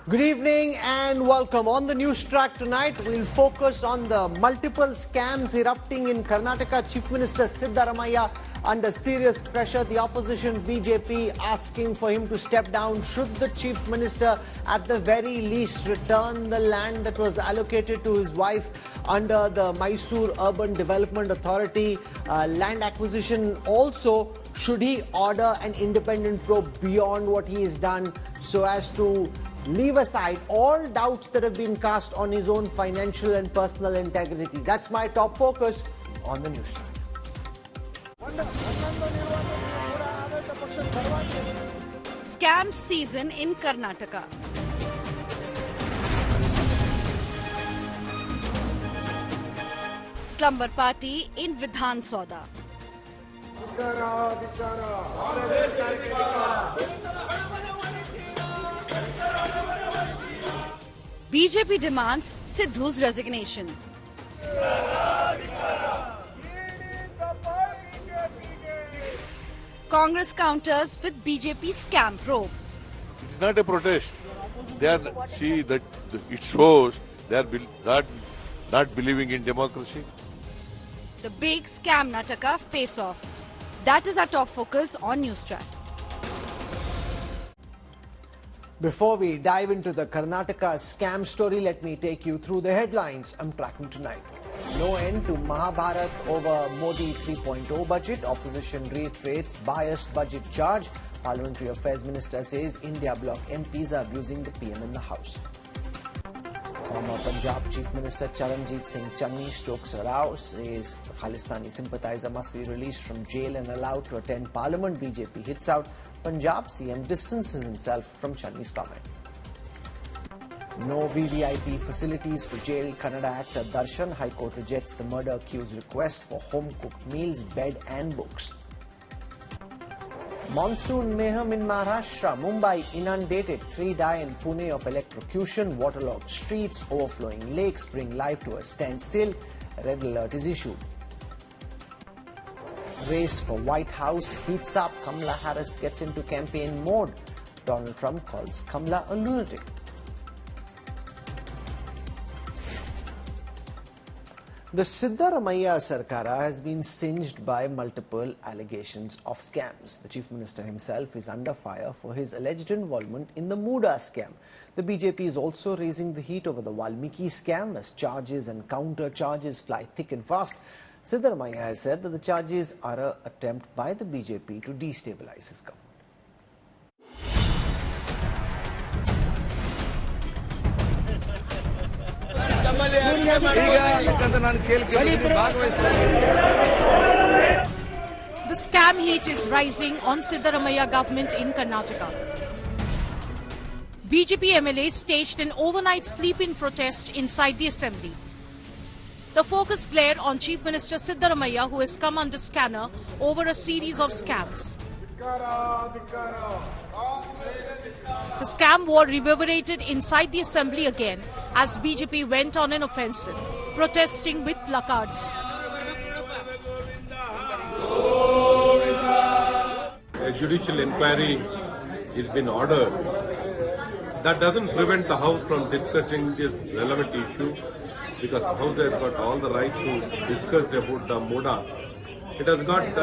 Good evening and welcome. On the NewsTrack tonight, we'll focus on the multiple scams erupting in Karnataka. Chief Minister Siddaramaiah under serious pressure. The opposition BJP asking for him to step down. Should the Chief Minister at the very least return the land that was allocated to his wife under the Mysore Urban Development Authority land acquisition? Also, should he order an independent probe beyond what he has done so as to leave aside all doubts that have been cast on his own financial and personal integrity? That's my top focus on the news. Scam season in Karnataka. Slumber party in Vidhan Soda. BJP demands Sidhu's resignation. Congress counters with BJP scam probe. It is not a protest. They are that it shows they are not believing in democracy. The big Scam-Nataka face-off. That is our top focus on NewsTrack. Before we dive into the Karnataka scam story, let me take you through the headlines I'm tracking tonight. No end to Mahabharat over Modi 3.0 budget. Opposition reiterates biased budget charge. Parliamentary Affairs Minister says India bloc MPs are abusing the PM in the House. Former Punjab Chief Minister Charanjit Singh Channi stokes a row, says the Khalistani sympathizer must be released from jail and allowed to attend Parliament. BJP hits out. Punjab CM distances himself from Channi's comment. No VVIP facilities for jailed Kannada actor Darshan. High Court rejects the murder accused's request for home-cooked meals, bed and books. Monsoon mayhem in Maharashtra. Mumbai inundated. 3 die in Pune of electrocution. Waterlogged streets, overflowing lakes bring life to a standstill. Red alert is issued. Race for White House heats up. Kamala Harris gets into campaign mode. Donald Trump calls Kamala a lunatic. The Siddaramaiah Sarkara has been singed by multiple allegations of scams. The Chief Minister himself is under fire for his alleged involvement in the Muda scam. The BJP is also raising the heat over the Valmiki scam as charges and counter charges fly thick and fast. Siddaramaiah has said that the charges are an attempt by the BJP to destabilize his government. The scam heat is rising on Siddaramaiah government in Karnataka. BJP MLAs staged an overnight sleep-in protest inside the assembly. The focus glared on Chief Minister Siddaramaiah, who has come under scanner over a series of scams. The scam war reverberated inside the assembly again as BJP went on an offensive, protesting with placards. A judicial inquiry has been ordered. That doesn't prevent the House from discussing this relevant issue, because the House has got all the right to discuss about the Muda. It has got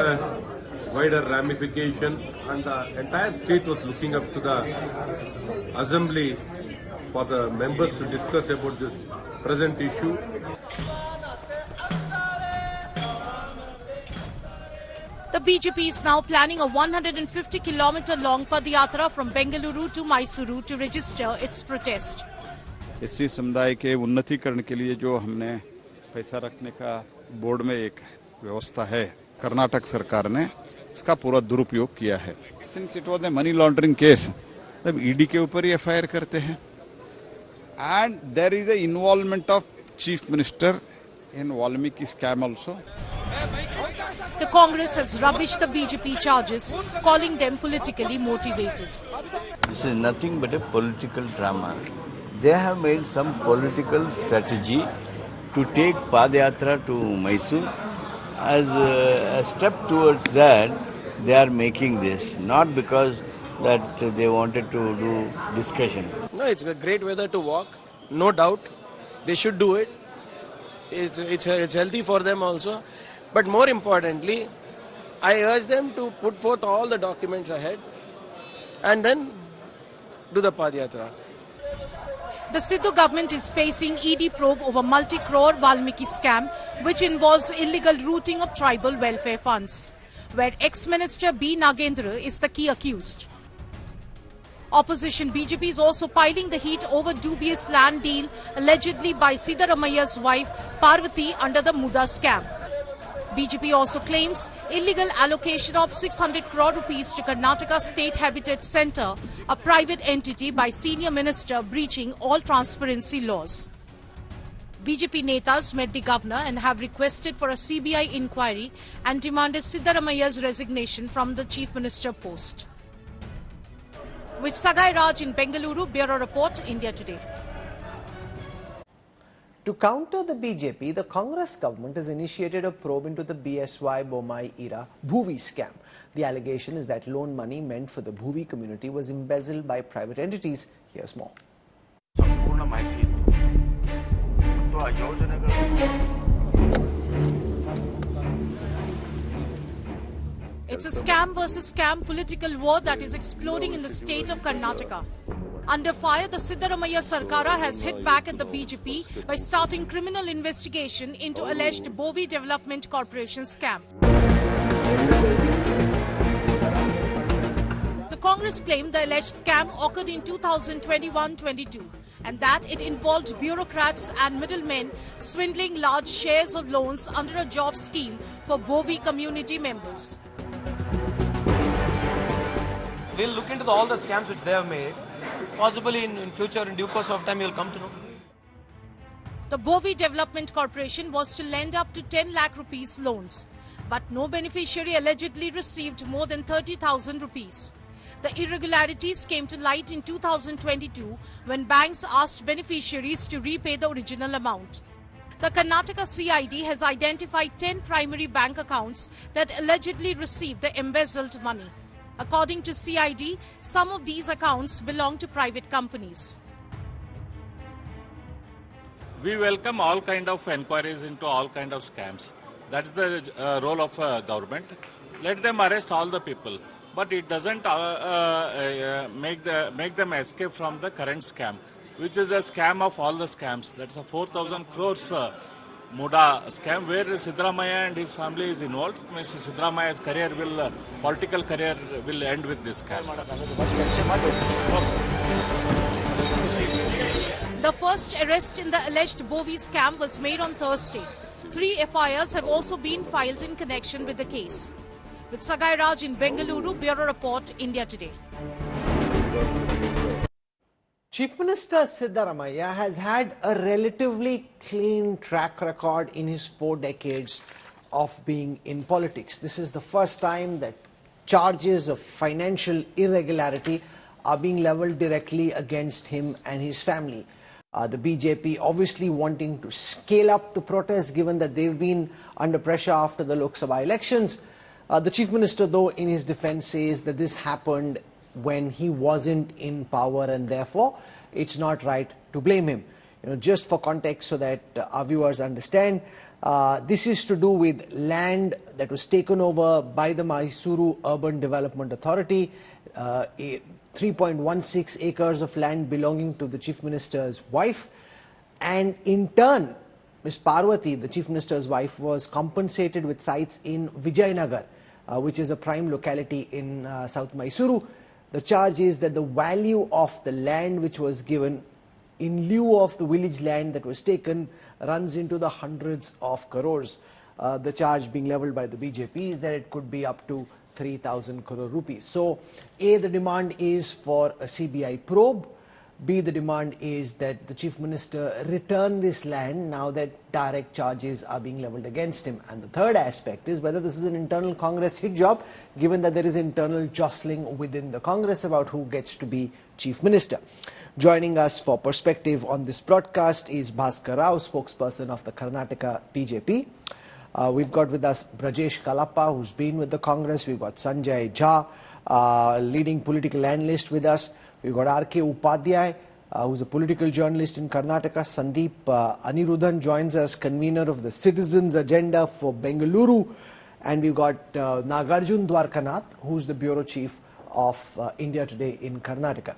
wider ramification, and the entire state was looking up to the Assembly for the members to discuss about this present issue. The BJP is now planning a 150-kilometer long Padayatra from Bengaluru to Mysuru to register its protest. इसी समुदाय के उन्नतीकरण के लिए जो हमने पैसा रखने का बोर्ड में एक व्यवस्था है, कर्नाटक सरकार ने इसका पूरा दुरुपयोग किया है. Since it was a money laundering case, तब ईडी के ऊपर ही एफआईआर करते हैं. And there is a involvement of chief minister in Valmiki scam also. The Congress has rubbished the BJP charges, calling them politically motivated. This is nothing but a political drama. They have made some political strategy to take Padayatra to Mysore. As a step towards that, they are making this, not because that they wanted to do discussion. No, it's a great weather to walk, no doubt. They should do it. It's healthy for them also. But more importantly, I urge them to put forth all the documents ahead and then do the Padyatra. The Sidhu government is facing ED probe over multi-crore Valmiki scam, which involves illegal routing of tribal welfare funds, where ex-minister B Nagendra is the key accused. Opposition BJP is also piling the heat over dubious land deal allegedly by Siddaramaiah's wife Parvati under the Muda scam. BJP also claims illegal allocation of 600 crore rupees to Karnataka State Habitat Centre, a private entity, by senior minister breaching all transparency laws. BJP netas met the governor and have requested for a CBI inquiry and demanded Siddaramaiah's resignation from the chief minister post. With Sagai Raj in Bengaluru, Bureau Report, India Today. To counter the BJP, the Congress government has initiated a probe into the BSY Bommai era Bhuvi scam. The allegation is that loan money meant for the Bhuvi community was embezzled by private entities. Here's more. It's a scam versus scam political war that is exploding in the state of Karnataka. Under fire, the Siddaramaiah Sarkara has hit back at the BJP by starting criminal investigation into alleged Bovi Development Corporation scam. The Congress claimed the alleged scam occurred in 2021-22 and that it involved bureaucrats and middlemen swindling large shares of loans under a job scheme for Bovi community members. We'll look into all the scams which they have made. Possibly in future, in due course of time, you'll come to know. The Bovi Development Corporation was to lend up to 10 lakh rupees loans, but no beneficiary allegedly received more than 30,000 rupees. The irregularities came to light in 2022 when banks asked beneficiaries to repay the original amount. The Karnataka CID has identified 10 primary bank accounts that allegedly received the embezzled money. According to CID, some of these accounts belong to private companies. We welcome all kind of enquiries into all kind of scams. That's the role of government. Let them arrest all the people, but it doesn't make them escape from the current scam, which is the scam of all the scams. That's a 4,000 crores Muda scam where Siddaramaiah and his family is involved. Mr. Siddaramaiah's political career will end with this scam. The first arrest in the alleged Bovi scam was made on Thursday. 3 FIRs have also been filed in connection with the case. With Sagai Raj in Bengaluru, Bureau Report, India Today. Chief Minister Siddaramaiah has had a relatively clean track record in his 4 decades of being in politics. This is the first time that charges of financial irregularity are being leveled directly against him and his family. The BJP obviously wanting to scale up the protests given that they've been under pressure after the Lok Sabha elections. The Chief Minister, though, in his defense says that this happened when he wasn't in power and therefore it's not right to blame him. Just for context so that our viewers understand, this is to do with land that was taken over by the Mysuru Urban Development Authority, 3.16 acres of land belonging to the Chief Minister's wife, and in turn Ms. Parvati, the Chief Minister's wife, was compensated with sites in Vijayanagar, which is a prime locality in South Mysuru. The charge is that the value of the land which was given in lieu of the village land that was taken runs into the hundreds of crores. The charge being leveled by the BJP is that it could be up to 3,000 crore rupees. So, A, the demand is for a CBI probe. B, the demand is that the Chief Minister return this land now that direct charges are being leveled against him. And the third aspect is whether this is an internal Congress hit job, given that there is internal jostling within the Congress about who gets to be Chief Minister. Joining us for perspective on this broadcast is Bhaskar Rao, spokesperson of the Karnataka BJP. We've got with us Brajesh Kalappa, who's been with the Congress. We've got Sanjay Jha, leading political analyst with us. We've got R.K. Upadhyay, who's a political journalist in Karnataka. Sandeep Anirudhan joins us, convener of the Citizens Agenda for Bengaluru. And we've got Nagarjun Dwarkanath, who's the bureau chief of India Today in Karnataka.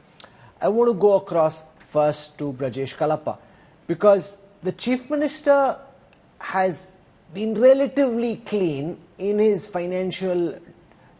I want to go across first to Brajesh Kalappa, because the Chief Minister has been relatively clean in his financial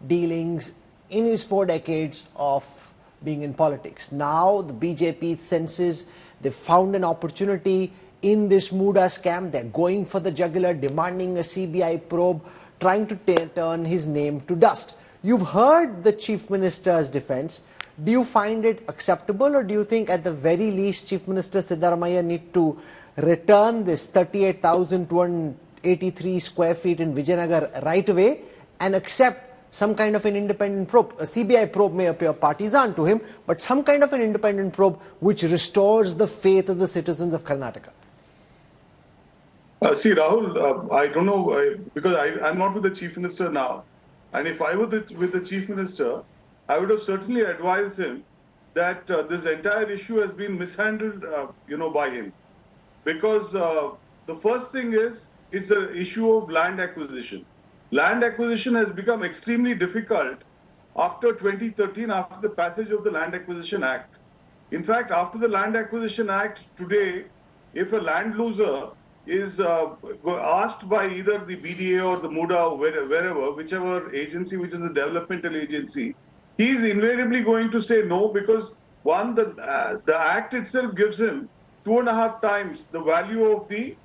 dealings in his 4 decades of being in politics. Now the BJP senses they've found an opportunity in this Muda scam. They're going for the jugular, demanding a CBI probe, trying to turn his name to dust. You've heard the Chief Minister's defense. Do you find it acceptable, or do you think at the very least Chief Minister Siddaramaiah need to return this 38,283 square feet in Vijayanagar right away and accept some kind of an independent probe? A CBI probe may appear partisan to him, but some kind of an independent probe which restores the faith of the citizens of Karnataka. See, Rahul, I don't know, because I'm not with the Chief Minister now. And if I were with the Chief Minister, I would have certainly advised him that this entire issue has been mishandled, by him. Because the first thing is, it's an issue of land acquisition. Land acquisition has become extremely difficult after 2013, after the passage of the Land Acquisition Act. In fact, after the Land Acquisition Act, today, if a land loser is asked by either the BDA or the MUDA or wherever, whichever agency, which is a developmental agency, he is invariably going to say no, because one, the Act itself gives him 2.5 times the value of the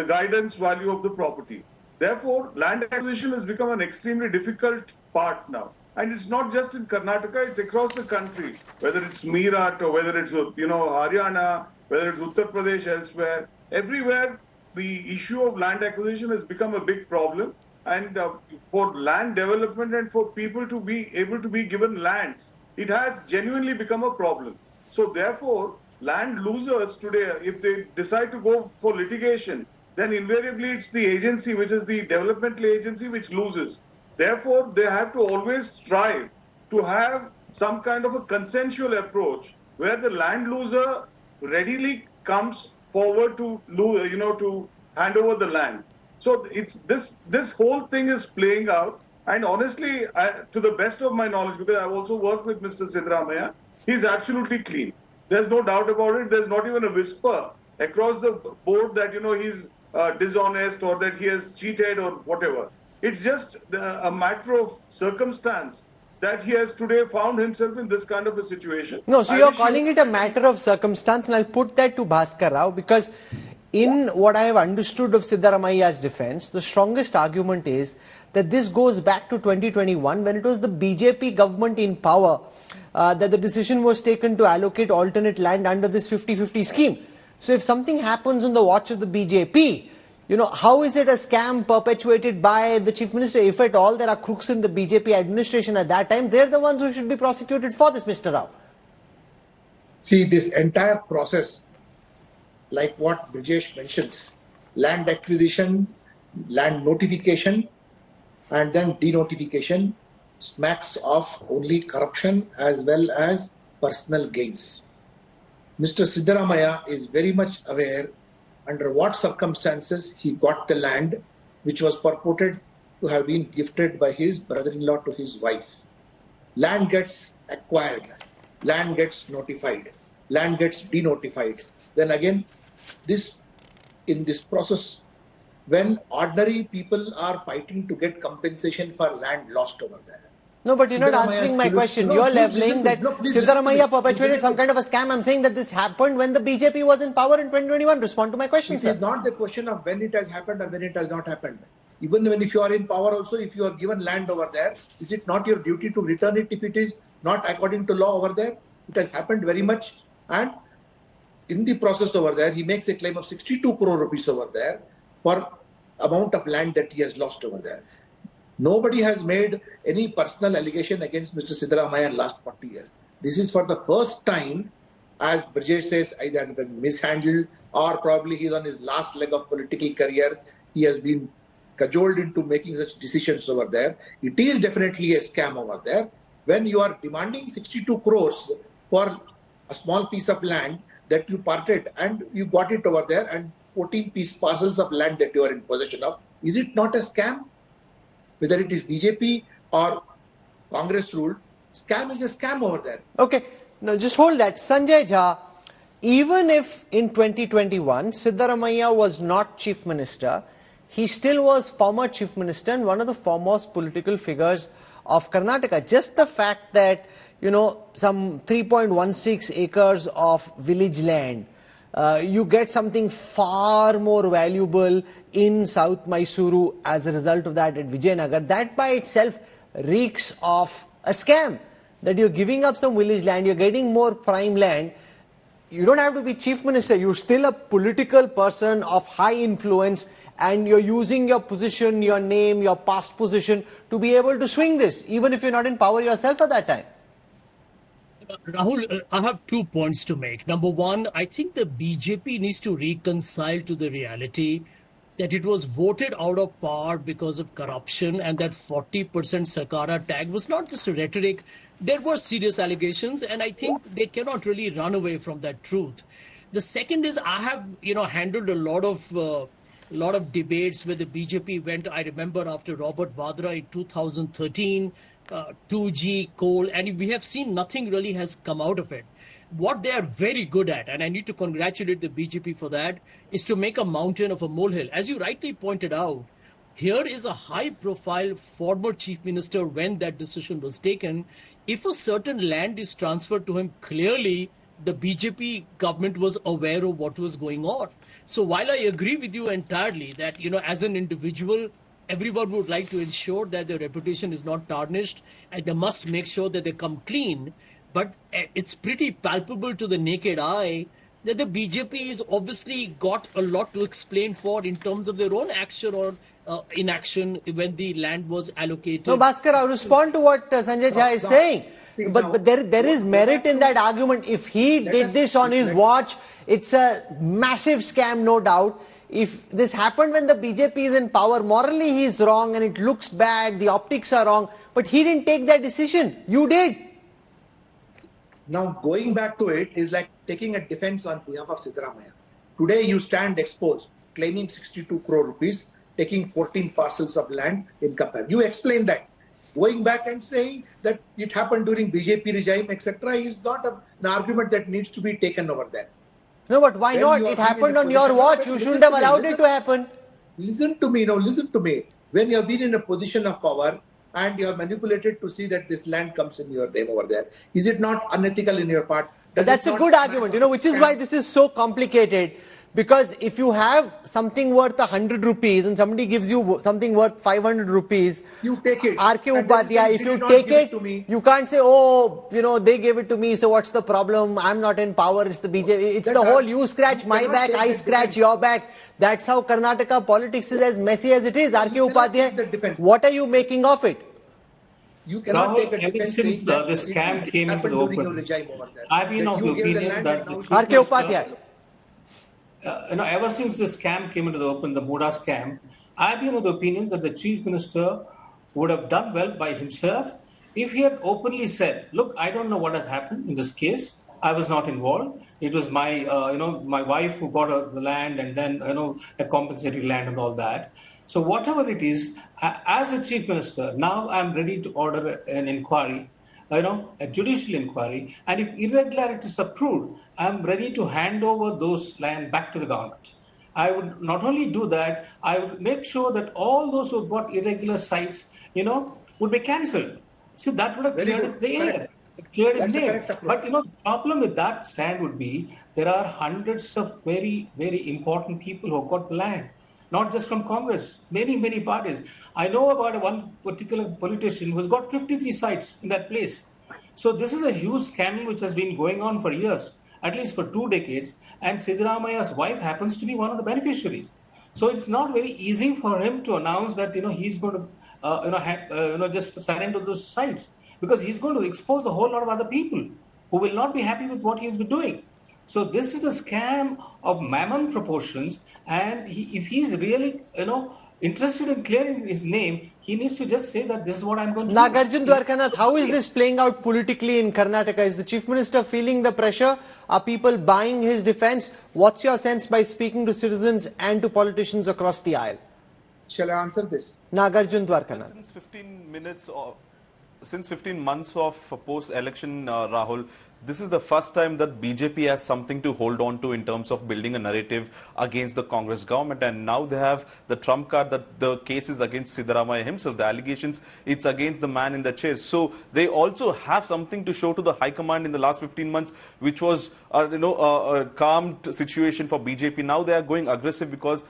guidance value of the property. Therefore, land acquisition has become an extremely difficult part now. And it's not just in Karnataka, it's across the country, whether it's Meerut or whether it's, Haryana, whether it's Uttar Pradesh, elsewhere. Everywhere, the issue of land acquisition has become a big problem. And for land development and for people to be able to be given lands, it has genuinely become a problem. So therefore, land losers today, if they decide to go for litigation, then invariably it's the agency, which is the developmental agency, which loses. Therefore, they have to always strive to have some kind of a consensual approach where the land loser readily comes forward to hand over the land. So it's this whole thing is playing out. And honestly, to the best of my knowledge, because I've also worked with Mr. Siddaramaiah, he's absolutely clean. There's no doubt about it. There's not even a whisper across the board that, he's dishonest or that he has cheated or whatever. It's just a matter of circumstance that he has today found himself in this kind of a situation. No, so you're calling it a matter of circumstance, and I'll put that to Bhaskar Rao, because in what I have understood of Siddaramaiah's defense, the strongest argument is that this goes back to 2021, when it was the BJP government in power that the decision was taken to allocate alternate land under this 50-50 scheme. So if something happens on the watch of the BJP, how is it a scam perpetuated by the Chief Minister? If at all there are crooks in the BJP administration at that time, they're the ones who should be prosecuted for this, Mr. Rao. See, this entire process, like what Brajesh mentions, land acquisition, land notification, and then denotification, smacks of only corruption as well as personal gains. Mr. Siddaramaiah is very much aware under what circumstances he got the land, which was purported to have been gifted by his brother-in-law to his wife. Land gets acquired, land gets notified, land gets denotified. Then again, in this process, when ordinary people are fighting to get compensation for land lost over there. No, but you're not answering my question. You're leveling that Siddaramaiah perpetuated some kind of a scam. I'm saying that this happened when the BJP was in power in 2021. Respond to my question, sir. It is not the question of when it has happened or when it has not happened. Even when if you are in power also, if you are given land over there, is it not your duty to return it if it is not according to law over there? It has happened very much. And in the process over there, he makes a claim of 62 crore rupees over there for amount of land that he has lost over there. Nobody has made any personal allegation against Mr. Siddaramaiah in the last 40 years. This is for the first time, as Brajesh says, either been mishandled or probably he's on his last leg of political career. He has been cajoled into making such decisions over there. It is definitely a scam over there. when you are demanding 62 crores for a small piece of land that you parted and you got it over there and 14 parcels of land that you are in possession of, is it not a scam? Whether it is BJP or Congress ruled, scam is a scam over there. Okay, now just hold that. Sanjay Jha, even if in 2021 Siddaramaiah was not Chief Minister, he still was former Chief Minister and one of the foremost political figures of Karnataka. Just the fact that, you know, some 3.16 acres of village land, you get something far more valuable in South Mysuru as a result of that at Vijayanagar. That by itself reeks of a scam. That you're giving up some village land, you're getting more prime land. You don't have to be Chief Minister, you're still a political person of high influence and you're using your position, your name, your past position to be able to swing this, even if you're not in power yourself at that time. Rahul, I have 2 points to make. Number one, I think the BJP needs to reconcile to the reality that it was voted out of power because of corruption and that 40% Sarkara tag was not just a rhetoric. There were serious allegations and I think they cannot really run away from that truth. The second is I have, handled a lot of debates where the BJP went, I remember after Robert Vadra in 2013, 2G, coal, and we have seen nothing really has come out of it. What they are very good at, and I need to congratulate the BJP for that, is to make a mountain of a molehill. As you rightly pointed out, here is a high-profile former chief minister when that decision was taken. If a certain land is transferred to him, clearly the BJP government was aware of what was going on. So while I agree with you entirely that, as an individual, everyone would like to ensure that their reputation is not tarnished and they must make sure that they come clean. But it's pretty palpable to the naked eye that the BJP has obviously got a lot to explain for in terms of their own action or inaction when the land was allocated. No, Bhaskar, I'll respond to what Sanjay Jha is saying. But there is merit in that argument. If he did this on his watch, it's a massive scam, no doubt. If this happened when the BJP is in power, morally he's wrong and it looks bad, the optics are wrong. But he didn't take that decision. You did. Now, going back to it is like taking a defense on behalf of Siddaramaiah. Today, you stand exposed, claiming 62 crore rupees, taking 14 parcels of land in comparison. You explain that. Going back and saying that it happened during BJP regime, etc., is not an argument that needs to be taken over there. No, but why not? It happened on your watch. You shouldn't have allowed it to happen. Listen to me. Listen to me. When you have been in a position of power, and you are manipulated to see that this land comes in your name over there, is it not unethical in your part? That's a good argument, which is why this is so complicated. Because if you have something worth 100 rupees and somebody gives you something worth 500 rupees, you take it. R.K. Upadhyay, if you take it, you can't say, they gave it to me, so what's the problem? I'm not in power, it's the BJP. It's the whole you scratch my back, I scratch your back. That's how Karnataka politics is as messy as it is. R.K. Upadhyay, what are you making of it? You cannot take a defense since the scam came into the open, I've been of the opinion that R.K. Upadhyay. Ever since the scam came into the open, the Moda scam, I've been of the opinion that the Chief Minister would have done well by himself if he had openly said, look, I don't know what has happened in this case. I was not involved. It was my, my wife who got the land and then, a compensatory land and all that. So whatever it is, as a Chief Minister, now I'm ready to order an inquiry, a judicial inquiry. And if irregularities are proved, I'm ready to hand over those land back to the government. I would not only do that, I would make sure that all those who got irregular sites, would be cancelled. So that would have cleared the air. Cleared his name. But the problem with that stand would be there are hundreds of very, very important people who got the land, not just from Congress, many, many parties. I know about one particular politician who's got 53 sites in that place. So this is a huge scandal which has been going on for years, at least for 2 decades, and Siddaramaiah's wife happens to be one of the beneficiaries. So it's not very easy for him to announce that he's going to just surrender those sites, because he's going to expose a whole lot of other people who will not be happy with what he's been doing. So this is a scam of mammon proportions, and if he's really, interested in clearing his name, he needs to just say that this is what I'm going to do. Nagarjun Dwarkanath, how is this playing out politically in Karnataka? Is the Chief Minister feeling the pressure? Are people buying his defense? What's your sense by speaking to citizens and to politicians across the aisle? Shall I answer this? Nagarjun Dwarkanath. Since 15 months of post-election, Rahul, this is the first time that BJP has something to hold on to in terms of building a narrative against the Congress government. And now they have the trump card that the case is against Siddaramaiah himself. The allegations, it's against the man in the chair. So they also have something to show to the High Command in the last 15 months, which was a calmed situation for BJP. Now they are going aggressive because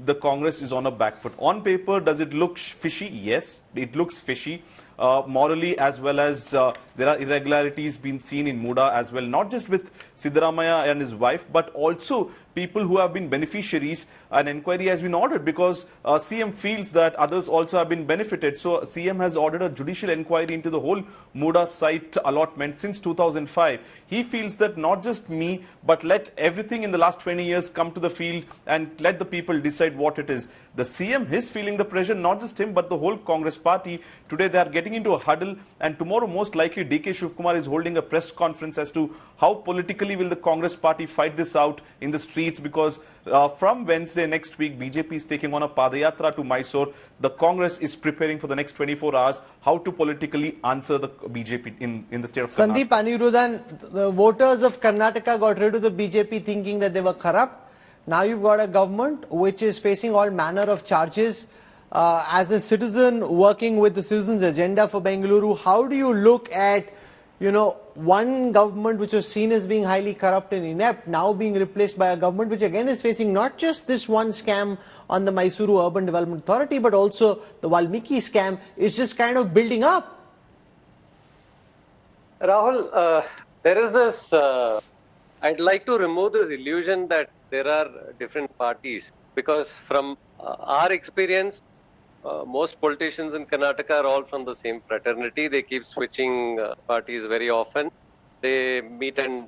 the Congress is on a back foot. On paper, does it look fishy? Yes, it looks fishy. Morally, as well as there are irregularities being seen in Muda as well, not just with Siddaramaiah and his wife, but also people who have been beneficiaries. An inquiry has been ordered because CM feels that others also have been benefited. So CM has ordered a judicial inquiry into the whole Muda site allotment since 2005. He feels that not just me, but let everything in the last 20 years come to the field and let the people decide what it is. The CM is feeling the pressure, not just him, but the whole Congress party. Today they are getting into a huddle, and tomorrow most likely DK Shivkumar is holding a press conference as to how politically will the Congress party fight this out in the streets, because from Wednesday next week BJP is taking on a Padayatra to Mysore. The Congress is preparing for the next 24 hours how to politically answer the BJP in the state of Karnataka. Sandeep Anirudhan, the voters of Karnataka got rid of the BJP thinking that they were corrupt. Now you've got a government which is facing all manner of charges. As a citizen working with the Citizens Agenda for Bengaluru, how do you look at, one government which was seen as being highly corrupt and inept now being replaced by a government which again is facing not just this one scam on the Mysuru Urban Development Authority, but also the Valmiki scam is just kind of building up? Rahul, there is this, I'd like to remove this illusion that there are different parties, because from our experience, most politicians in Karnataka are all from the same fraternity. They keep switching parties very often. They meet and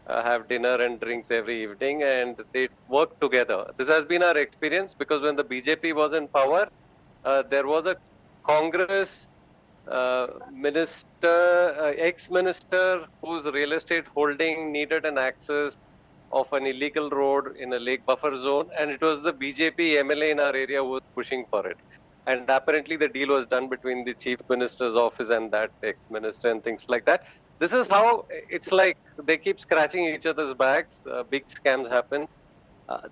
have dinner and drinks every evening, and they work together. This has been our experience, because when the BJP was in power, there was a Congress minister, ex-minister whose real estate holding needed an access of an illegal road in a lake buffer zone, and it was the BJP MLA in our area who was pushing for it. And apparently the deal was done between the Chief Minister's office and that ex-minister and things like that. This is how it's like they keep scratching each other's backs. Big scams happen.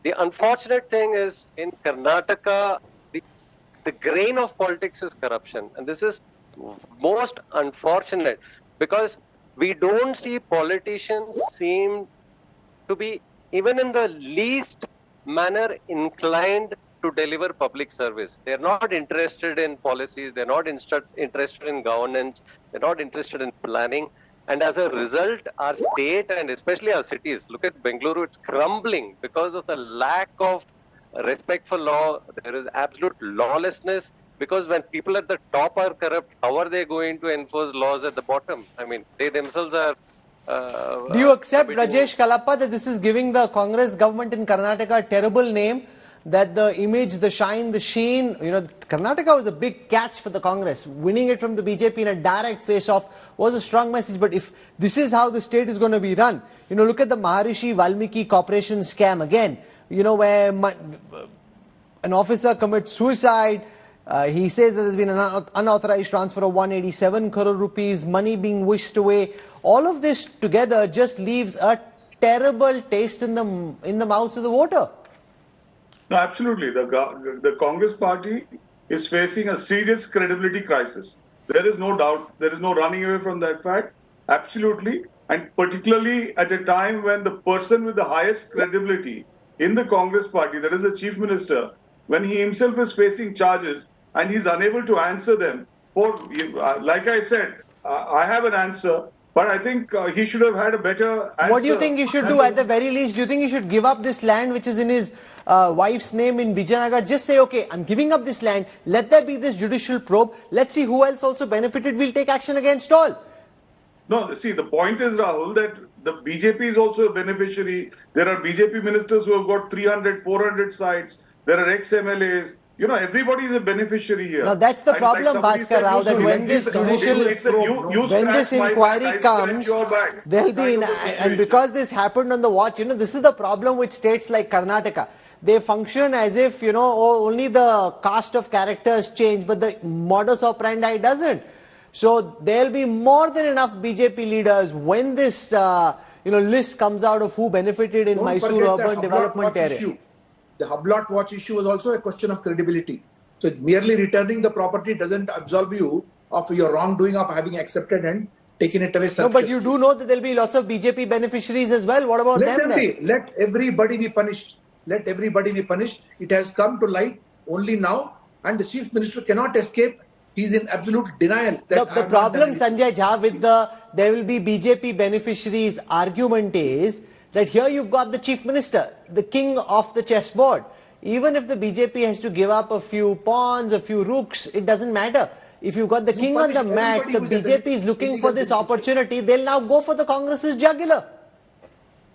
The unfortunate thing is in Karnataka, the grain of politics is corruption. And this is most unfortunate, because we don't see politicians seem to be even in the least manner inclined to deliver public service. They're not interested in policies. They're not interested in governance. They're not interested in planning. And as a result, our state and especially our cities, look at Bengaluru, it's crumbling because of the lack of respect for law. There is absolute lawlessness, because when people at the top are corrupt, how are they going to enforce laws at the bottom? I mean, they themselves are do you accept, Rajesh Kalappa, that this is giving the Congress government in Karnataka a terrible name? That the image, the shine, the sheen, Karnataka was a big catch for the Congress. Winning it from the BJP in a direct face-off was a strong message. But if this is how the state is going to be run, look at the Maharshi Valmiki Corporation scam again, where an officer commits suicide. He says that there's been an unauthorized transfer of 187 crore rupees, money being whisked away. All of this together just leaves a terrible taste in the mouths of the voter. No, absolutely. The Congress party is facing a serious credibility crisis. There is no doubt. There is no running away from that fact. Absolutely. And particularly at a time when the person with the highest credibility in the Congress party, that is the Chief Minister, when he himself is facing charges and he's unable to answer them. Like I said, I have an answer, but I think he should have had a better answer. What do you think he should do at the very least? Do you think he should give up this land which is in his wife's name in Vijayanagar? Just say, okay, I'm giving up this land. Let there be this judicial probe. Let's see who else also benefited. We'll take action against all. No, see, the point is, Rahul, that the BJP is also a beneficiary. There are BJP ministers who have got 300, 400 sites. There are ex-MLAs. everybody is a beneficiary here. Now that's the And problem, somebody Bhaskar said, Rao, that when this when this inquiry comes, there'll be, and because this happened on the watch, this is the problem with states like Karnataka. They function as if, only the cast of characters change, but the modus operandi doesn't. So there'll be more than enough BJP leaders when this, list comes out of who benefited in Mysore urban development area. Issue. The hublot watch issue was also a question of credibility. So merely returning the property doesn't absolve you of your wrongdoing of having accepted and taken it away. No, but you do know that there'll be lots of BJP beneficiaries as well. What about them then? Let everybody be punished. Let everybody be punished. It has come to light only now, and the Chief Minister cannot escape. He's in absolute denial. The problem, Sanjay Jha, with there will be BJP beneficiaries argument is that here you've got the Chief Minister, the king of the chessboard. Even if the BJP has to give up a few pawns, a few rooks, it doesn't matter. If you've got the king on the mat, the BJP is looking for this opportunity, they'll now go for the Congress's jugular.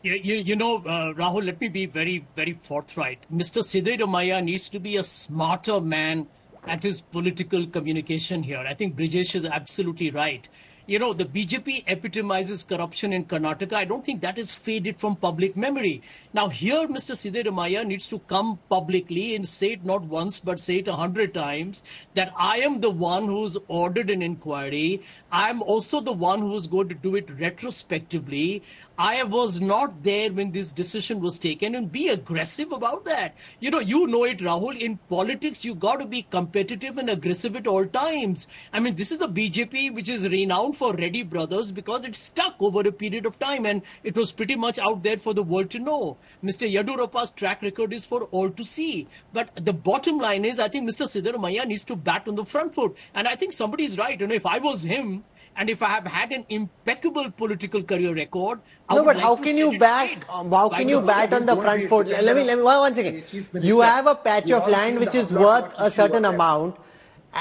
Rahul, let me be very, very forthright. Mr. Siddaramaiah needs to be a smarter man at his political communication here. I think Brijesh is absolutely right. The BJP epitomizes corruption in Karnataka. I don't think that is faded from public memory. Now here, Mr. Siddaramaiah needs to come publicly and say it not once, but say it 100 times, that I am the one who's ordered an inquiry. I'm also the one who's going to do it retrospectively. I was not there when this decision was taken, and be aggressive about that. You know it, Rahul. In politics, you got to be competitive and aggressive at all times. I mean, this is the BJP which is renowned for Reddy brothers because it stuck over a period of time and it was pretty much out there for the world to know. Mr. Yadurappa's track record is for all to see. But the bottom line is, I think Mr. Siddaramaiah needs to bat on the front foot. And I think somebody is right. If I was him, and if I have had an impeccable political career record, how can you bat on the front foot? Let me one second. You have a patch of land which is worth a certain amount.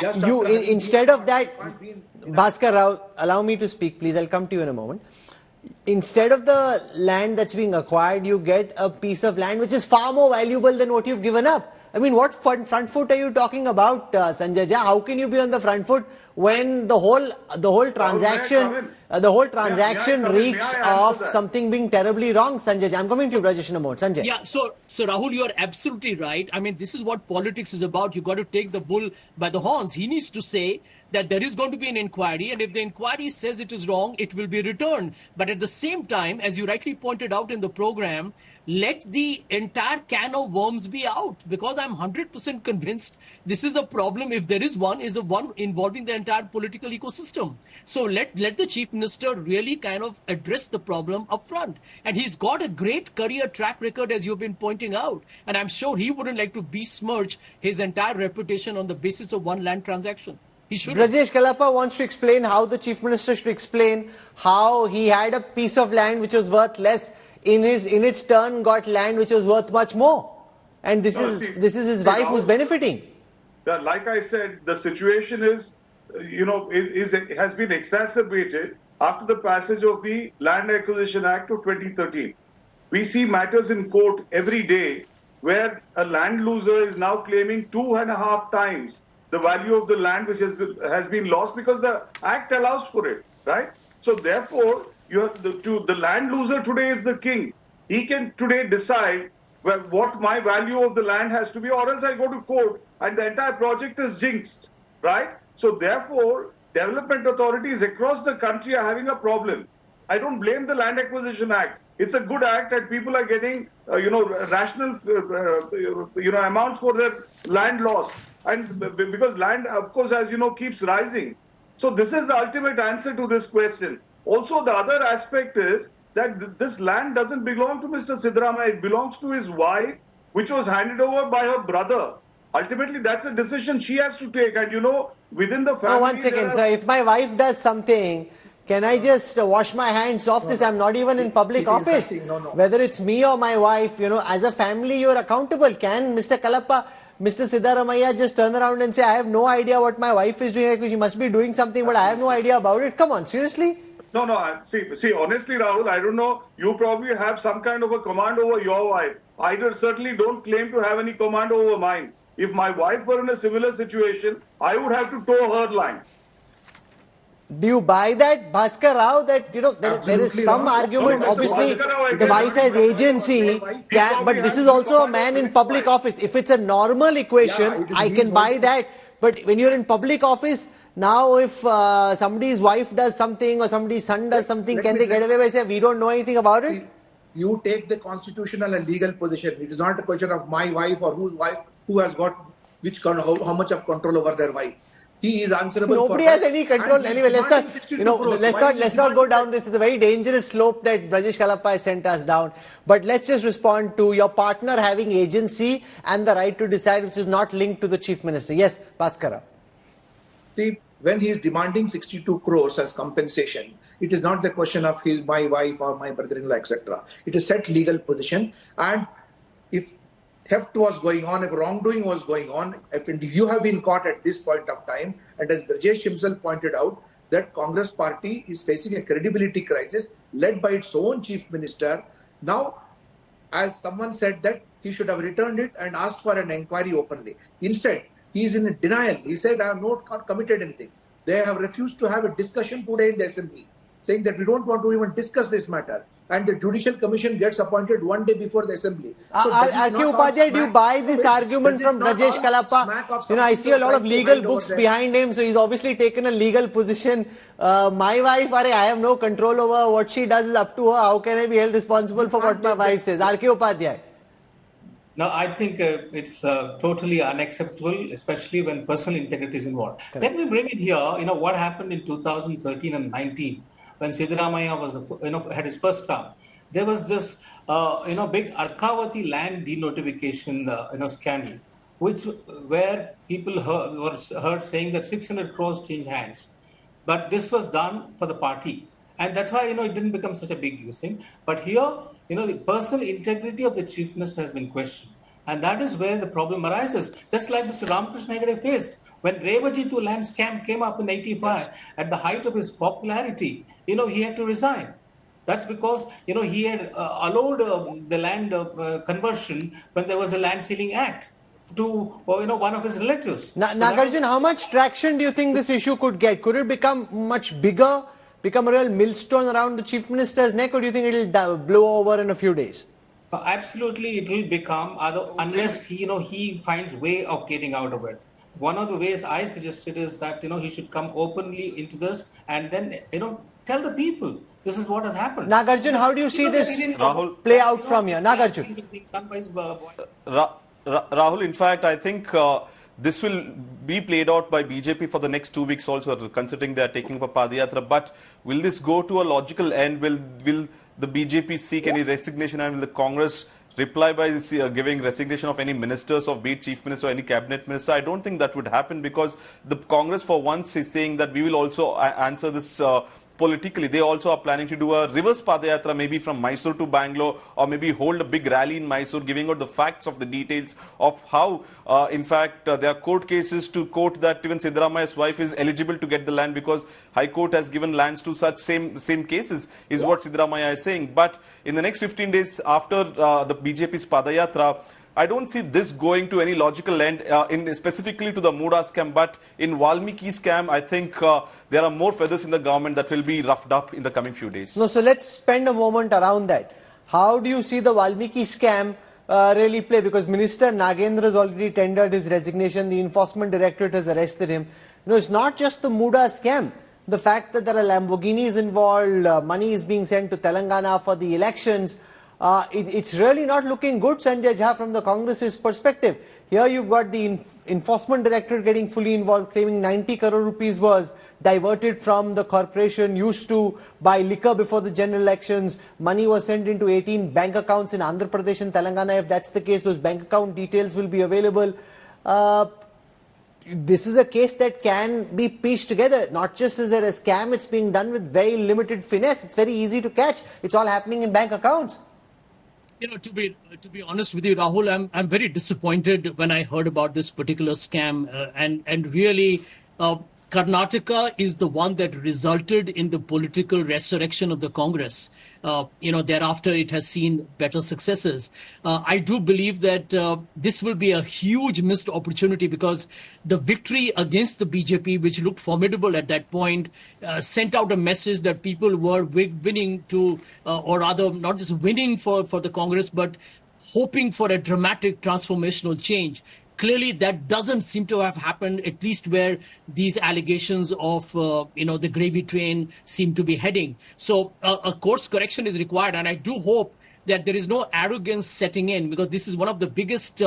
Instead of that, Bhaskar Rao, allow me to speak, please. I'll come to you in a moment. Instead of the land that's being acquired, you get a piece of land which is far more valuable than what you've given up. I mean, what front foot are you talking about, Sanjay Jha? How can you be on the front foot when the whole transaction reeks of something being terribly wrong, Sanjay Jha? I'm coming to you, Rajesh, in a moment. Sanjay. Yeah, so Rahul, you are absolutely right. I mean, this is what politics is about. You got to take the bull by the horns. He needs to say that there is going to be an inquiry, and if the inquiry says it is wrong, it will be returned. But at the same time, as you rightly pointed out in the program, let the entire can of worms be out, because I'm 100% convinced this is a problem, if there is one, is the one involving the entire political ecosystem. So let the Chief Minister really kind of address the problem up front. And he's got a great career track record, as you've been pointing out. And I'm sure he wouldn't like to besmirch his entire reputation on the basis of one land transaction. Rajesh Kalapa wants to explain how the Chief Minister should explain how he had a piece of land which was worth less, in its turn got land which was worth much more. And this is his wife who's benefiting. Like I said, the situation is, it has been exacerbated after the passage of the Land Acquisition Act of 2013. We see matters in court every day where a land loser is now claiming 2.5 times the value of the land which has been lost, because the Act allows for it, right? So therefore, the land loser today is the king. He can today decide what my value of the land has to be, or else I go to court and the entire project is jinxed, right? So therefore, development authorities across the country are having a problem. I don't blame the Land Acquisition Act. It's a good act and people are getting, rational, amounts for their land loss. And because land, of course, as you know, keeps rising. So this is the ultimate answer to this question. Also, the other aspect is that this land doesn't belong to Mr. Siddaramaiah. It belongs to his wife, which was handed over by her brother. Ultimately, that's a decision she has to take. And, within the family... No, one second, sir. If my wife does something, can I just wash my hands off this? I'm not even in public office. Whether it's me or my wife, as a family, you're accountable. Can Mr. Kalappa... Mr. Siddaramaiah just turn around and say, I have no idea what my wife is doing, because she must be doing something, but I have no idea about it. Come on, seriously? No, see, honestly, Rahul, I don't know. You probably have some kind of a command over your wife. I certainly don't claim to have any command over mine. If my wife were in a similar situation, I would have to toe her line. Do you buy that, Bhaskar Rao, that, there is some argument, obviously, the wife has agency, but this is also a man in public office. If it's a normal equation, I can buy that. But when you're in public office, now if somebody's wife does something or somebody's son does something, can they get away by saying, we don't know anything about it? You take the constitutional and legal position. It is not a question of my wife or whose wife, who has got how much of control over their wife. He is answerable. Nobody has any control. Anyway, let's not go down this. It's a very dangerous slope that Brajesh Kalappa has sent us down. But let's just respond to your partner having agency and the right to decide, which is not linked to the Chief Minister. Yes, Bhaskara. See, when he is demanding 62 crores as compensation, it is not the question of my wife or my brother-in-law, etc. It is set legal position. And if theft was going on, if wrongdoing was going on, if you have been caught at this point of time, and as Brajesh himself pointed out, that Congress party is facing a credibility crisis led by its own chief minister. Now, as someone said that he should have returned it and asked for an inquiry openly. Instead, he is in denial. He said, I have not committed anything. They have refused to have a discussion today in the assembly, saying that we don't want to even discuss this matter. And the Judicial Commission gets appointed one day before the assembly. So Upadhyay, do you buy this argument from Brajesh Kalappa? I see a lot of legal books behind him, so he's obviously taken a legal position. My wife, I have no control over what she does, is up to her. How can I be held responsible for what my wife says? Upadhyay. No, I think it's totally unacceptable, especially when personal integrity is involved. Correct. Let me bring it here. What happened in 2013 and 19 when Siddaramaiah was had his first term. There was this big Arkavati land denotification scandal, where people were heard saying that 600 crores changed hands, but this was done for the party. And that's why, it didn't become such a big thing. But here, the personal integrity of the Chief Minister has been questioned. And that is where the problem arises. Just like Mr. Ramakrishna Hegde faced. When Revajitu land scam came up in 85, at the height of his popularity, he had to resign. That's because, he had allowed the land conversion when there was a land sealing act to, one of his relatives. Nagarjun, how much traction do you think this issue could get? Could it become much bigger? Become a real millstone around the Chief Minister's neck, or do you think it will blow over in a few days? Absolutely, it will become, unless he finds way of getting out of it. One of the ways I suggested is that he should come openly into this and then tell the people this is what has happened. Nagarjun, how do you see this Rahul play out from here? Nagarjun. Rahul, in fact, I think this will be played out by BJP for the next 2 weeks also, considering they are taking up a Padayatra. But will this go to a logical end? Will the BJP seek any resignation, and will the Congress reply by giving resignation of any ministers, of be it Chief Minister or any cabinet minister? I don't think that would happen, because the Congress for once is saying that we will also answer this politically. They also are planning to do a reverse Padayatra, maybe from Mysore to Bangalore, or maybe hold a big rally in Mysore, giving out the facts of the details of how, in fact, there are court cases to quote that even Siddaramaiah's wife is eligible to get the land because High Court has given lands to such same cases, is what Siddaramaiah is saying. But in the next 15 days after the BJP's Padayatra, I don't see this going to any logical end, specifically to the Muda scam. But in Valmiki scam, I think there are more feathers in the government that will be roughed up in the coming few days. No, so let's spend a moment around that. How do you see the Valmiki scam really play? Because Minister Nagendra has already tendered his resignation. The Enforcement Directorate has arrested him. It's not just the Muda scam. The fact that there are Lamborghinis involved, money is being sent to Telangana for the elections. It's really not looking good, Sanjay Jha, from the Congress's perspective. Here you've got the Enforcement Directorate getting fully involved, claiming 90 crore rupees was diverted from the corporation used to buy liquor before the general elections. Money was sent into 18 bank accounts in Andhra Pradesh and Telangana. If that's the case, those bank account details will be available. This is a case that can be pieced together. Not just is there a scam, it's being done with very limited finesse. It's very easy to catch. It's all happening in bank accounts. To be honest with you, Rahul, I'm very disappointed when I heard about this particular scam, and really, Karnataka is the one that resulted in the political resurrection of the Congress. Thereafter it has seen better successes. I do believe that this will be a huge missed opportunity because the victory against the BJP, which looked formidable at that point, sent out a message that people were winning to, or rather not just winning for the Congress, but hoping for a dramatic transformational change. Clearly, that doesn't seem to have happened, at least where these allegations of, the gravy train seem to be heading. So a course correction is required. And I do hope that there is no arrogance setting in, because this is one of the biggest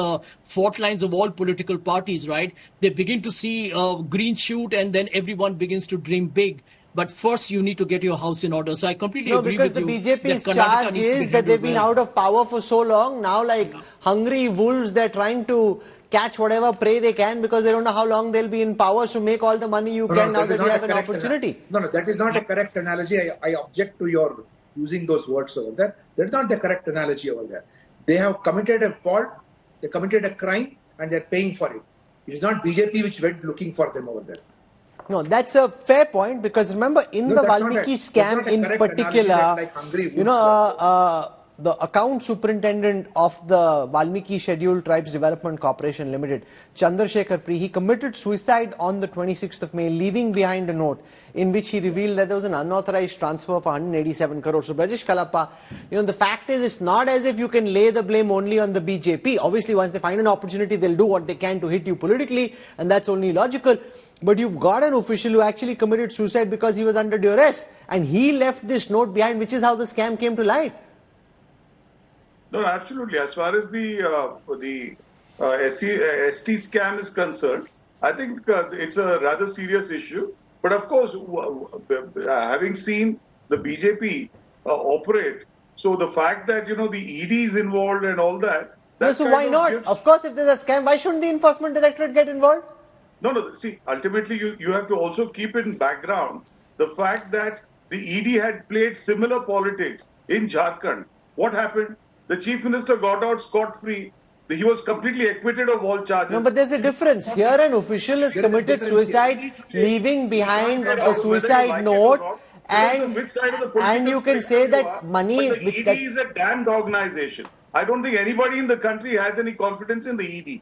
fault lines of all political parties, right? They begin to see green shoot and then everyone begins to dream big. But first, you need to get your house in order. So I completely agree with you. Because the BJP's charge is that they've been out of power for so long. Now, like hungry wolves, they're trying to catch whatever prey they can because they don't know how long they'll be in power. So make all the money you can now that you have an opportunity. No, that is not a correct analogy. I object to your using those words over there. That's not the correct analogy over there. They have committed a fault, they committed a crime, and they're paying for it. It is not BJP which went looking for them over there. No, that's a fair point because remember in the Valmiki scam in particular, the account superintendent of the Valmiki Scheduled Tribes Development Corporation Limited, Chandrasekharan, he committed suicide on the 26th of May, leaving behind a note in which he revealed that there was an unauthorized transfer of 187 crores. So, Brajesh Kalappa, the fact is it's not as if you can lay the blame only on the BJP. Obviously, once they find an opportunity, they'll do what they can to hit you politically, and that's only logical. But you've got an official who actually committed suicide because he was under duress, and he left this note behind, which is how the scam came to light. No, absolutely. As far as the ST scam is concerned, I think it's a rather serious issue. But of course, having seen the BJP operate, so the fact that the ED is involved and all that. No, so why not? Of course, if there's a scam, why shouldn't the Enforcement Directorate get involved? No. See, ultimately, you have to also keep in background the fact that the ED had played similar politics in Jharkhand. What happened? The Chief Minister got out scot-free. He was completely acquitted of all charges. No, but there's a difference. Here an official has committed suicide, leaving behind a suicide note, and you can say that money... But the ED is a damned organization. I don't think anybody in the country has any confidence in the ED.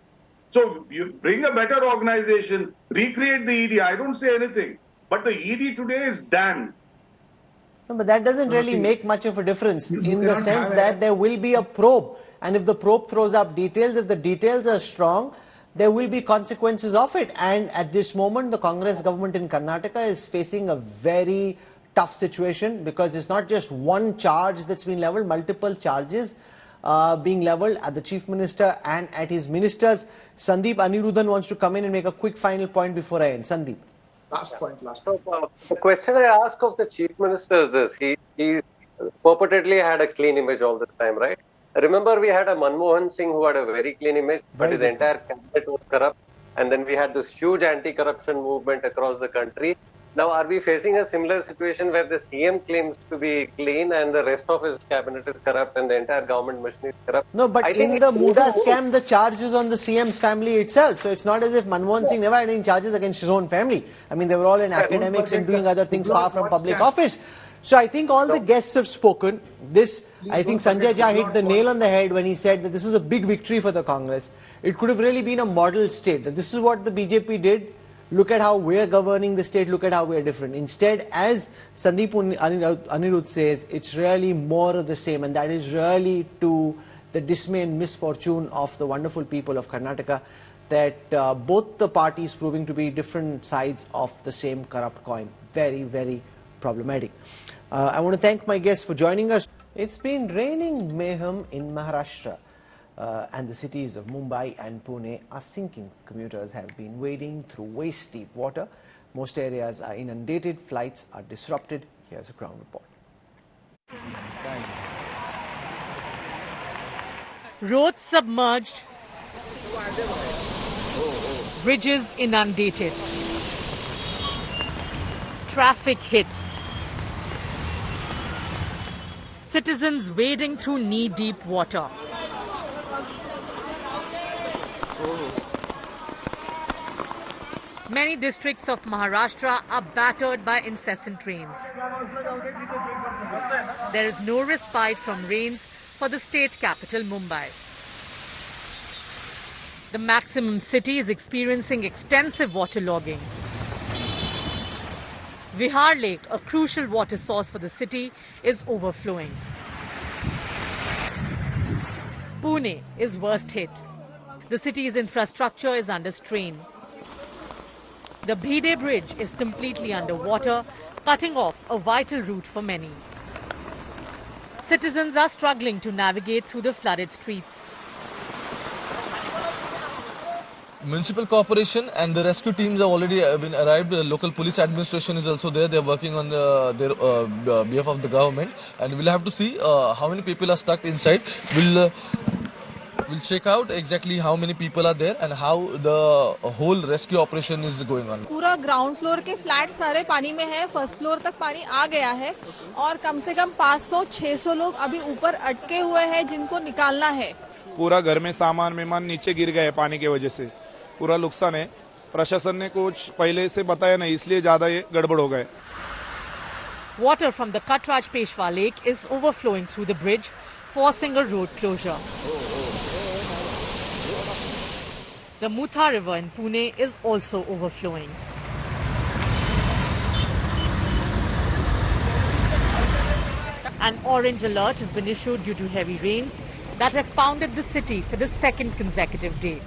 So you bring a better organization, recreate the ED. I don't say anything. But the ED today is damned. No, but that doesn't really make much of a difference in the sense that there will be a probe. And if the probe throws up details, if the details are strong, there will be consequences of it. And at this moment, the Congress government in Karnataka is facing a very tough situation because it's not just one charge that's been leveled, multiple charges being leveled at the Chief Minister and at his ministers. Sandeep Anirudhan wants to come in and make a quick final point before I end. Sandeep. Last point. So, the question I ask of the Chief Minister is this. He purportedly had a clean image all this time, right? Remember, we had a Manmohan Singh who had a very clean image, but his entire cabinet was corrupt. And then we had this huge anti-corruption movement across the country. Now, are we facing a similar situation where the CM claims to be clean and the rest of his cabinet is corrupt and the entire government machine is corrupt? No, but in the Muda scam, the charge is on the CM's family itself. So it's not as if Manmohan Singh never had any charges against his own family. I mean, they were all in academics and doing other things far from public office. So I think all the guests have spoken. I think Sanjay Jha hit the nail on the head when he said that this was a big victory for the Congress. It could have really been a model state. That this is what the BJP did. Look at how we're governing the state. Look at how we're different. Instead, as Sandeep Anirudh says, it's really more of the same. And that is really to the dismay and misfortune of the wonderful people of Karnataka that both the parties proving to be different sides of the same corrupt coin. Very, very problematic. I want to thank my guests for joining us. It's been raining mayhem in Maharashtra. And the cities of Mumbai and Pune are sinking. Commuters have been wading through waist-deep water. Most areas are inundated. Flights are disrupted. Here's a ground report. Roads submerged. Bridges inundated. Traffic hit. Citizens wading through knee-deep water. Many districts of Maharashtra are battered by incessant rains. There is no respite from rains for the state capital, Mumbai. The maximum city is experiencing extensive waterlogging. Vihar Lake, a crucial water source for the city, is overflowing. Pune is worst hit. The city's infrastructure is under strain. The Bhide Bridge is completely underwater, cutting off a vital route for many. Citizens are struggling to navigate through the flooded streets. Municipal corporation and the rescue teams have already been arrived. The local police administration is also there. They are working on their behalf of the government, and we'll have to see how many people are stuck inside. We'll check out exactly how many people are there and how the whole rescue operation is going on. पूरा ground floor के flat सारे पानी में है, first floor तक पानी आ गया है और कम से कम 500-600 लोग अभी ऊपर अटके हुए हैं जिनको निकालना है. पूरा घर में सामान मेहमान नीचे गिर गए पानी की वजह से, पूरा नुकसान है. प्रशासन ने कुछ पहले से बताया नहीं, इसलिए ज्यादा ये गड़बड़ हो गए. Water from the Katraj Peshwa Lake is overflowing through the bridge, forcing a road closure. The Mutha River in Pune is also overflowing. An orange alert has been issued due to heavy rains that have pounded the city for the second consecutive day.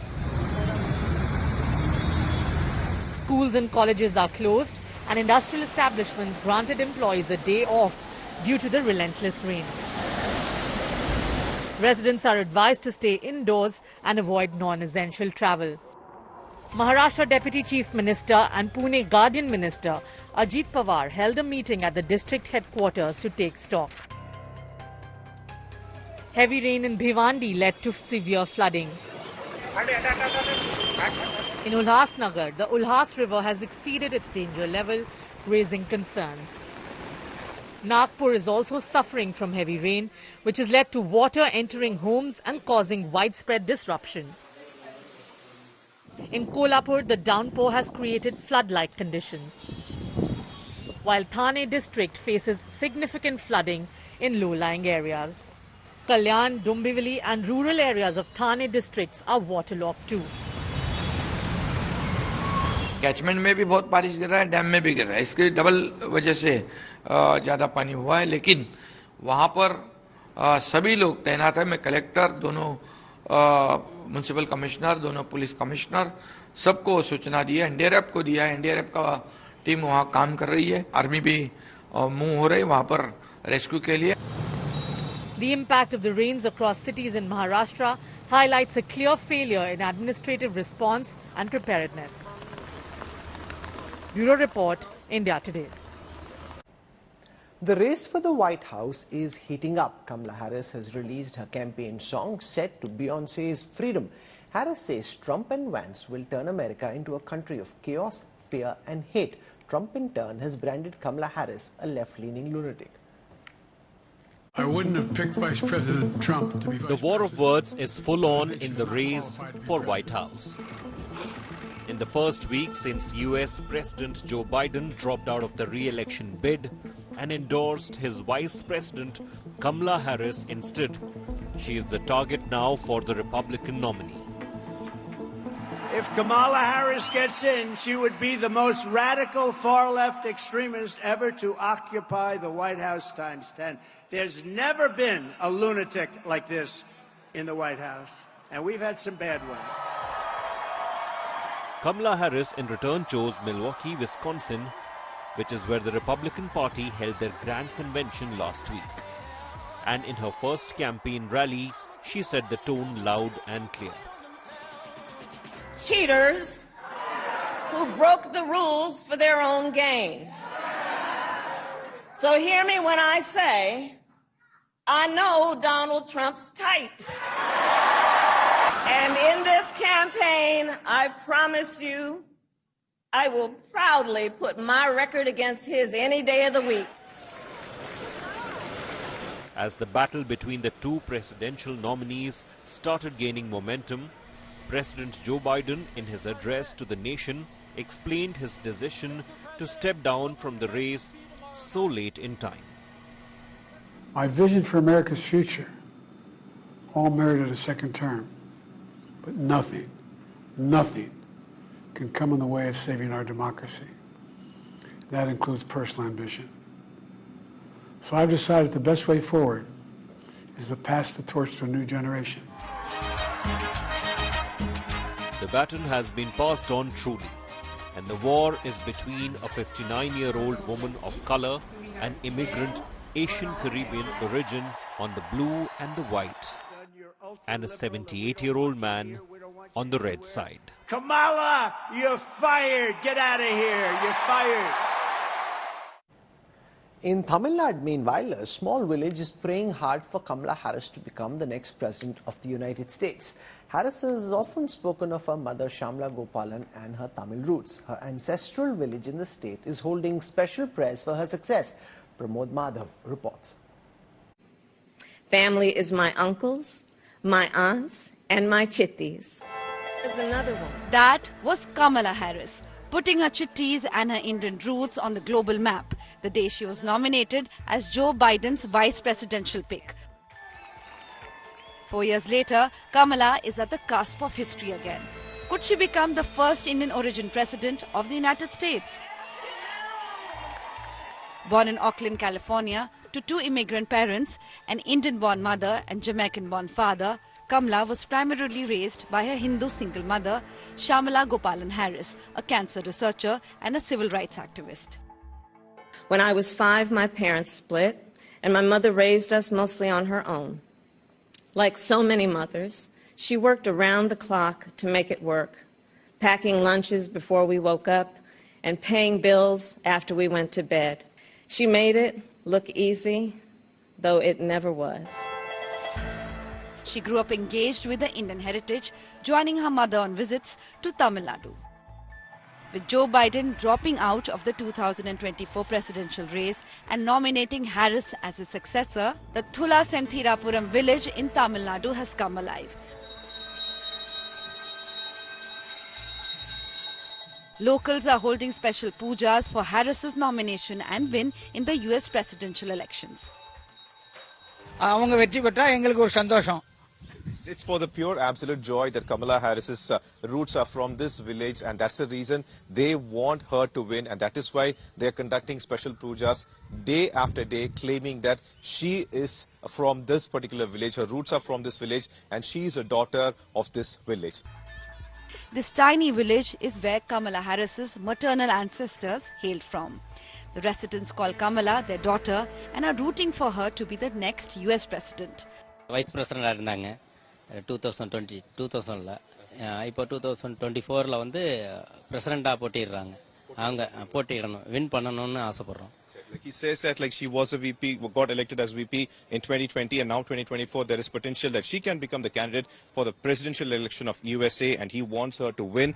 Schools and colleges are closed, and industrial establishments granted employees a day off due to the relentless rain. Residents are advised to stay indoors and avoid non-essential travel. Maharashtra Deputy Chief Minister and Pune Guardian Minister Ajit Pawar held a meeting at the district headquarters to take stock. Heavy rain in Bhiwandi led to severe flooding. In Ulhasnagar, the Ulhas River has exceeded its danger level, raising concerns. Nagpur is also suffering from heavy rain, which has led to water entering homes and causing widespread disruption. In Kolhapur, the downpour has created flood-like conditions, while Thane district faces significant flooding in low-lying areas. Kalyan, Dombivli and rural areas of Thane districts are waterlogged too. Catchment में भी बहुत बारिश गिर रहा है, dam में भी गिर रहा है. इसके डबल वजह से ज़्यादा पानी हुआ है, लेकिन वहाँ पर सभी लोग तैनात है. मैं कलेक्टर, दोनों म्युनिसिपल कमिश्नर, दोनों पुलिस कमिश्नर, सबको सूचना दी है. एनडीआरएफ को दिया है. एनडीआरएफ का टीम वहाँ काम कर रही है. आर्मी भी मूव हो रही है वहाँ पर रेस्क्यू के लिए. The impact of the rains across cities in Maharashtra highlights a clear failure in administrative response and preparedness. Bureau Report, India Today. The race for the White House is heating up. Kamala Harris has released her campaign song set to Beyonce's Freedom. Harris says Trump and Vance will turn America into a country of chaos, fear and hate. Trump in turn has branded Kamala Harris a left-leaning lunatic. I wouldn't have picked Vice President Trump to be The war of words is full on in the race for White House. In the first week since US President Joe Biden dropped out of the re-election bid and endorsed his Vice President Kamala Harris instead, she is the target now for the Republican nominee. If Kamala Harris gets in, she would be the most radical far-left extremist ever to occupy the White House times 10. There's never been a lunatic like this in the White House, and we've had some bad ones. Kamala Harris in return chose Milwaukee, Wisconsin, which is where the Republican Party held their grand convention last week. And in her first campaign rally, she set the tone loud and clear. Cheaters who broke the rules for their own gain. So hear me when I say, I know Donald Trump's type. And in this campaign, I promise you, I will proudly put my record against his any day of the week. As the battle between the two presidential nominees started gaining momentum, President Joe Biden, in his address to the nation, explained his decision to step down from the race so late in time. My vision for America's future all merited a second term, but nothing can come in the way of saving our democracy. That includes personal ambition. So I've decided the best way forward is to pass the torch to a new generation. The baton has been passed on truly, and the war is between a 59-year-old woman of color and immigrant Asian Caribbean origin on the blue and the white, and a 78-year-old man on the red side. Kamala, you're fired. Get out of here. You're fired. In Tamil Nadu, meanwhile, a small village is praying hard for Kamala Harris to become the next president of the United States. Harris has often spoken of her mother Shyamala Gopalan and her Tamil roots. Her ancestral village in the state is holding special prayers for her success. Pramod Madhav reports. Family is my uncles, my aunts, and my chitties. There's another one. That was Kamala Harris, putting her chitties and her Indian roots on the global map the day she was nominated as Joe Biden's vice presidential pick. 4 years later, Kamala is at the cusp of history again. Could she become the first Indian origin president of the United States? Born in Oakland, California, to two immigrant parents, an Indian-born mother and Jamaican-born father, Kamala was primarily raised by her Hindu single mother, Shyamala Gopalan Harris, a cancer researcher and a civil rights activist. When I was 5, my parents split, and my mother raised us mostly on her own. Like so many mothers, she worked around the clock to make it work, packing lunches before we woke up and paying bills after we went to bed. She made it look easy, though it never was. She grew up engaged with the Indian heritage, joining her mother on visits to Tamil Nadu. With Joe Biden dropping out of the 2024 presidential race and nominating Harris as his successor, the Thula Senthirapuram village in Tamil Nadu has come alive. Locals are holding special pujas for Harris's nomination and win in the US presidential elections. It's for the pure absolute joy that Kamala Harris's roots are from this village, and that's the reason they want her to win, and that is why they're conducting special pujas day after day, claiming that she is from this particular village, her roots are from this village, and she is a daughter of this village. This tiny village is where Kamala Harris's maternal ancestors hailed from. The residents call Kamala their daughter and are rooting for her to be the next US president. Vice President 2020 இப்போ 2024ல வந்து பிரசிடெண்டா போட்டிடுறாங்க. அவங்க போட்டிடணும், win பண்ணணும்னு ஆசைப்படுறோம். He says that she was a VP, got elected as VP in 2020, and now 2024 there is potential that she can become the candidate for the presidential election of USA, and he wants her to win.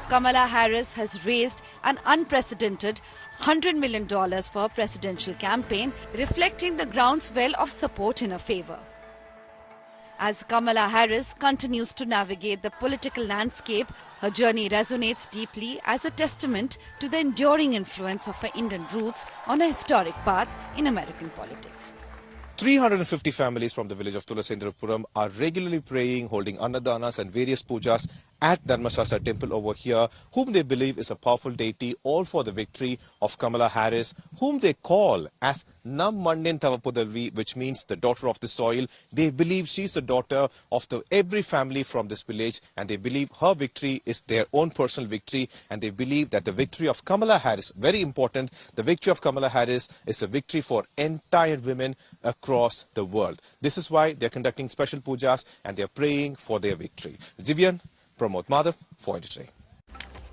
Kamala Harris has raised an unprecedented $100 million for a presidential campaign, reflecting the groundswell of support in her favor. As Kamala Harris continues to navigate the political landscape, her journey resonates deeply as a testament to the enduring influence of her Indian roots on a historic path in American politics. 350 families from the village of Thulasendrapuram are regularly praying, holding annadanas and various pujas at Dharmasastra temple over here, whom they believe is a powerful deity, all for the victory of Kamala Harris, whom they call as Nam Mandin Tavapudalvi, which means the daughter of the soil. They believe she's the daughter of every family from this village, and they believe her victory is their own personal victory, and they believe that the victory of Kamala Harris, very important, the victory of Kamala Harris is a victory for entire women across the world. This is why they're conducting special pujas and they're praying for their victory. Divyan, Pramod Madhav for today.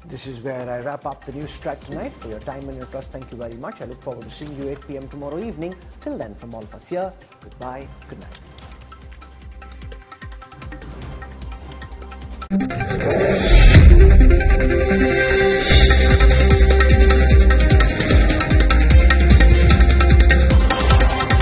This is where I wrap up the news track tonight. For your time and your trust, thank you very much. I look forward to seeing you 8 p.m. tomorrow evening. Till then, from all of us here, goodbye, good night.